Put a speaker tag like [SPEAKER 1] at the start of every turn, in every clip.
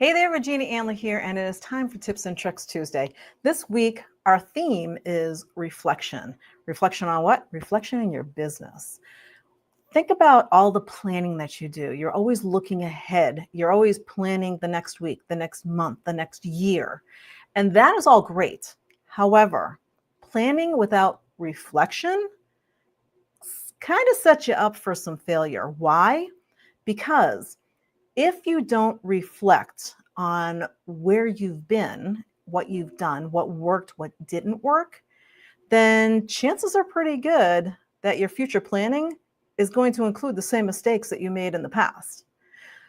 [SPEAKER 1] Hey there, Regina Anley here, and it is time for Tips and Tricks Tuesday. This week, our theme is reflection. Reflection on what? Reflection in your business. Think about all the planning that you do. You're always looking ahead. You're always planning the next week, the next month, the next year. And that is all great. However, planning without reflection kind of sets you up for some failure. Why? Because if you don't reflect on where you've been, what you've done, what worked, what didn't work, then chances are pretty good that your future planning is going to include the same mistakes that you made in the past.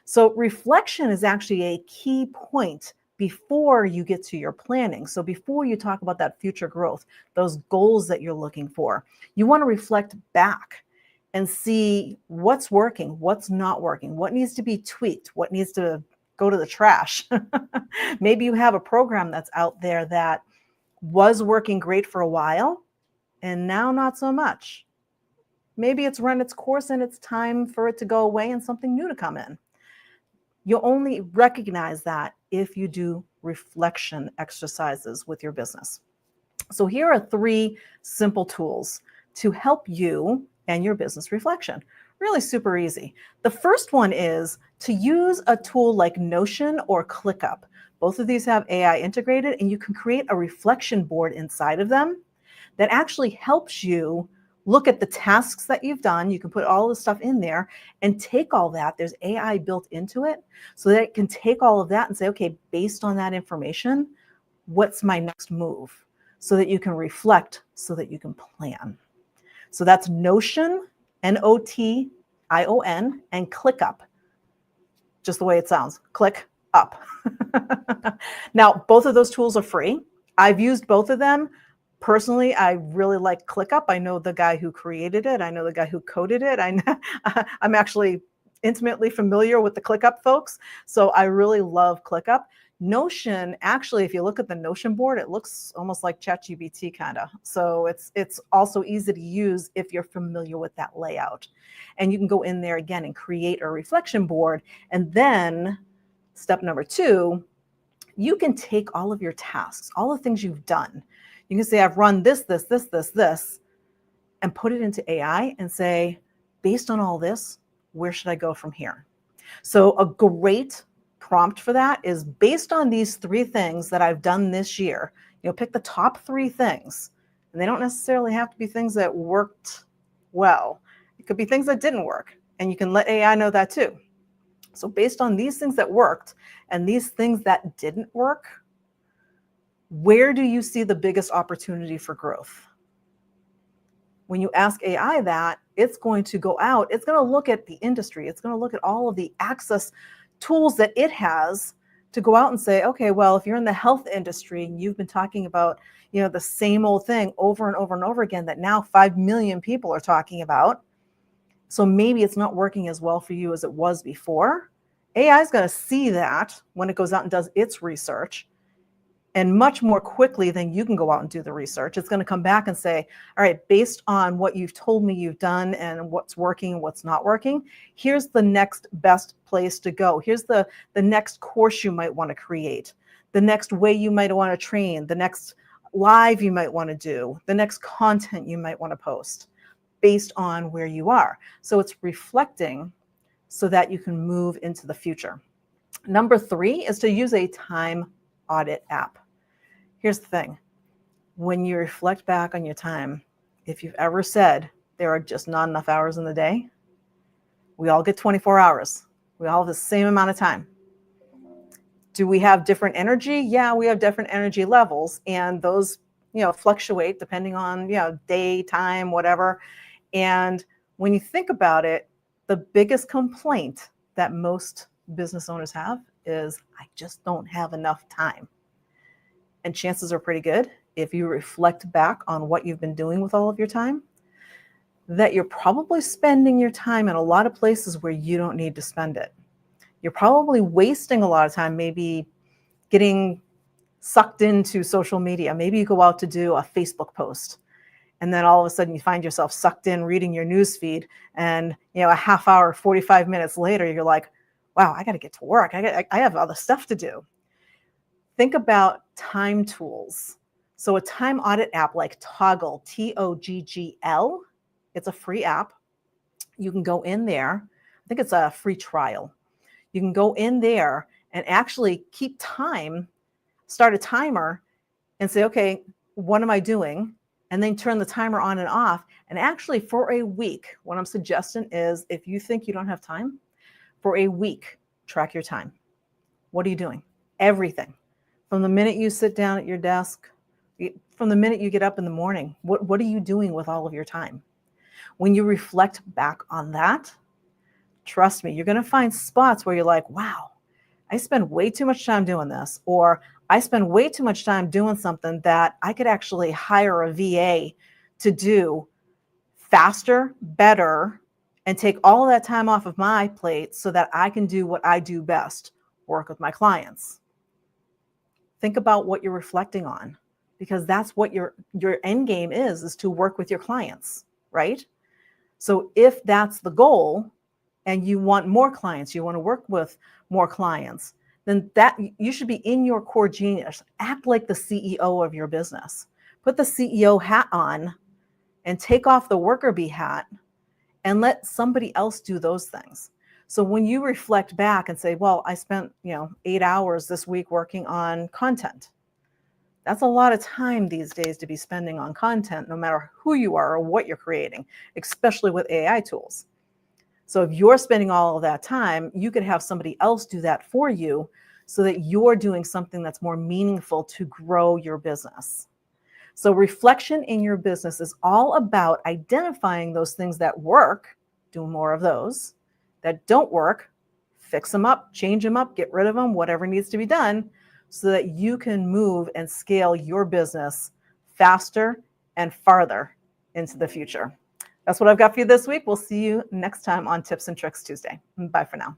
[SPEAKER 1] So reflection is actually a key point before you get to your planning. So before you talk about that future growth, those goals that you're looking for, you want to reflect back and see what's working, what's not working, what needs to be tweaked, what needs to go to the trash. Maybe you have a program that's out there that was working great for a while and now not so much. Maybe it's run its course and it's time for it to go away and something new to come in. You'll only recognize that if you do reflection exercises with your business. So here are 3 simple tools to help you and your business reflection. Really super easy. The first one is to use a tool like Notion or ClickUp. Both of these have AI integrated, and you can create a reflection board inside of them that actually helps you look at the tasks that you've done. You can put all the stuff in there and take all that. There's AI built into it so that it can take all of that and say, okay, based on that information, what's my next move? So that you can reflect, so that you can plan. So that's Notion, Notion, and ClickUp. Just the way it sounds, click up. Now, both of those tools are free. I've used both of them. Personally, I really like ClickUp. I know the guy who created it. I know the guy who coded it. I'm actually intimately familiar with the ClickUp folks. So I really love ClickUp. Notion, actually, if you look at the Notion board, it looks almost like ChatGPT kind of. So it's also easy to use if you're familiar with that layout. And you can go in there again and create a reflection board. And then step number 2, you can take all of your tasks, all the things you've done. You can say, I've run this, and put it into AI and say, based on all this, where should I go from here? So a great prompt for that is based on these 3 things that I've done this year. Pick the top 3 things, and they don't necessarily have to be things that worked well. It could be things that didn't work, and you can let AI know that too. So based on these things that worked and these things that didn't work, where do you see the biggest opportunity for growth? When you ask AI that, it's going to go out, it's going to look at the industry, it's going to look at all of the access tools that it has to go out and say, okay, well, if you're in the health industry and you've been talking about, the same old thing over and over and over again that now 5 million people are talking about, so maybe it's not working as well for you as it was before. AI is going to see that when it goes out and does its research, and much more quickly than you can go out and do the research. It's going to come back and say, all right, based on what you've told me you've done and what's working and what's not working, here's the next best place to go. Here's the next course you might want to create, the next way you might want to train, the next live you might want to do, the next content you might want to post based on where you are. So it's reflecting so that you can move into the future. Number 3 is to use a time audit app. Here's the thing. When you reflect back on your time, if you've ever said there are just not enough hours in the day, we all get 24 hours. We all have the same amount of time. Do we have different energy? Yeah, we have different energy levels, and those, fluctuate depending on, day, time, whatever. And when you think about it, the biggest complaint that most business owners have is, I just don't have enough time. And chances are pretty good, if you reflect back on what you've been doing with all of your time, that you're probably spending your time in a lot of places where you don't need to spend it. You're probably wasting a lot of time, maybe getting sucked into social media. Maybe you go out to do a Facebook post, and then all of a sudden you find yourself sucked in reading your news feed, and a half hour, 45 minutes later, you're like, wow, I got to get to work. I have other stuff to do. Think about time tools. So a time audit app like Toggle, Toggl, it's a free app. You can go in there. I think it's a free trial. You can go in there and actually keep time, start a timer and say, okay, what am I doing? And then turn the timer on and off. And actually for a week, what I'm suggesting is if you think you don't have time, for a week, track your time. What are you doing? Everything. From the minute you sit down at your desk, from the minute you get up in the morning, what are you doing with all of your time? When you reflect back on that, trust me, you're going to find spots where you're like, wow, I spend way too much time doing this, or I spend way too much time doing something that I could actually hire a VA to do faster, better, and take all of that time off of my plate so that I can do what I do best, work with my clients. Think about what you're reflecting on, because that's what your end game is to work with your clients, right? So if that's the goal and you want more clients, you want to work with more clients, then that you should be in your core genius. Act like the CEO of your business. Put the CEO hat on and take off the worker bee hat and let somebody else do those things. So when you reflect back and say, well, I spent 8 hours this week working on content. That's a lot of time these days to be spending on content, no matter who you are or what you're creating, especially with AI tools. So if you're spending all of that time, you could have somebody else do that for you so that you're doing something that's more meaningful to grow your business. So reflection in your business is all about identifying those things that work, do more of those, that don't work, fix them up, change them up, get rid of them, whatever needs to be done, so that you can move and scale your business faster and farther into the future. That's what I've got for you this week. We'll see you next time on Tips and Tricks Tuesday. Bye for now.